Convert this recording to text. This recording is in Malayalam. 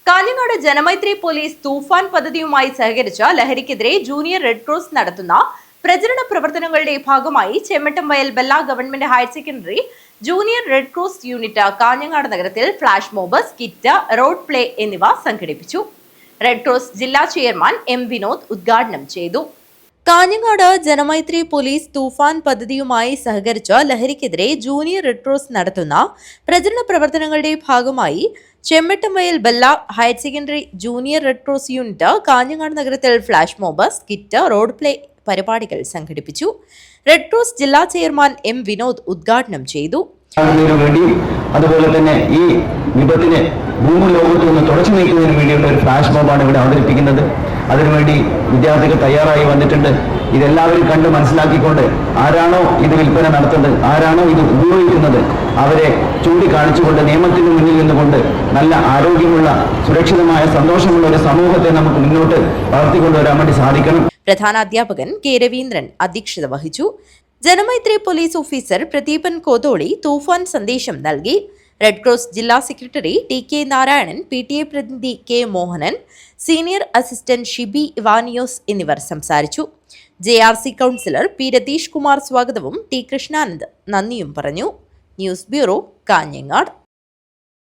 കാഞ്ഞങ്ങാട് ജനമൈത്രി പോലീസ് തൂഫാൻ പദ്ധതിയുമായി സഹകരിച്ച ലഹരിക്കെതിരെ ജൂനിയർ റെഡ് ക്രോസ് നടത്തുന്ന പ്രചരണ പ്രവർത്തനങ്ങളുടെ ഭാഗമായി Chemmattamvayal Bella government higher secondary junior red cross unit Kanhangad നഗരത്തിൽ flash mob, skit, road play എന്നിവ സംഘടിപ്പിച്ചു. റെഡ് ക്രോസ് ജില്ലാ ചെയർമാൻ എം വിനോദ് ഉദ്ഘാടനം ചെയ്തു. കാഞ്ഞങ്ങാട് ജനമൈത്രി പോലീസ് തൂഫാൻ പദ്ധതിയുമായി സഹകരിച്ച് ലഹരിക്കെതിരെ ജൂനിയർ റെഡ് ക്രോസ് നടത്തുന്ന പ്രചരണ പ്രവർത്തനങ്ങളുടെ ഭാഗമായി Chemmattamvayal Bella higher secondary junior red cross unit Kanhangad നഗരത്തിൽ flash mob, skit, road play പരിപാടികൾ സംഘടിപ്പിച്ചു. റെഡ് ക്രോസ് ജില്ലാ ചെയർമാൻ എം വിനോദ് ഉദ്ഘാടനം ചെയ്തു. അതുപോലെ തന്നെ ഈ വിപത്തിനെ ഭൂമിലോകത്ത് നിന്ന് തുടച്ചു നീക്കുന്നതിന് വേണ്ടിയുള്ള ഒരു ഫ്ലാഷ് മോബാണ് ഇവിടെ അവതരിപ്പിക്കുന്നത്. അതിനുവേണ്ടി വിദ്യാർത്ഥികൾ തയ്യാറായി വന്നിട്ടുണ്ട്. ഇതെല്ലാവരും കണ്ട് മനസ്സിലാക്കിക്കൊണ്ട് ആരാണോ ഇത് വിൽപ്പന നടത്തുന്നത്, ആരാണോ ഇത് ഉപയോഗിക്കുന്നത്, അവരെ ചൂണ്ടിക്കാണിച്ചുകൊണ്ട് നിയമത്തിന് മുന്നിൽ നിന്നുകൊണ്ട് നല്ല ആരോഗ്യമുള്ള, സുരക്ഷിതമായ, സന്തോഷമുള്ള ഒരു സമൂഹത്തെ നമുക്ക് മുന്നോട്ട് വളർത്തിക്കൊണ്ടുവരാൻ വേണ്ടി സാധിക്കണം. പ്രധാനാധ്യാപകൻ കെ രവീന്ദ്രൻ അധ്യക്ഷത വഹിച്ചു. ജനമൈത്രി പോലീസ് ഓഫീസർ പ്രദീപൻ കോതോളി തൂഫാൻ സന്ദേശം നൽകി. റെഡ് ക്രോസ് ജില്ലാ secretary T K Narayanan, PTA പ്രതിനിധി K Mohanan, senior assistant Shibi Ivanios എന്നിവർ സംസാരിച്ചു. JRC councillor P Ratheesh Kumar സ്വാഗതവും ടി കൃഷ്ണാനന്ദ് നന്ദിയും പറഞ്ഞു. News bureau, Kanhangad.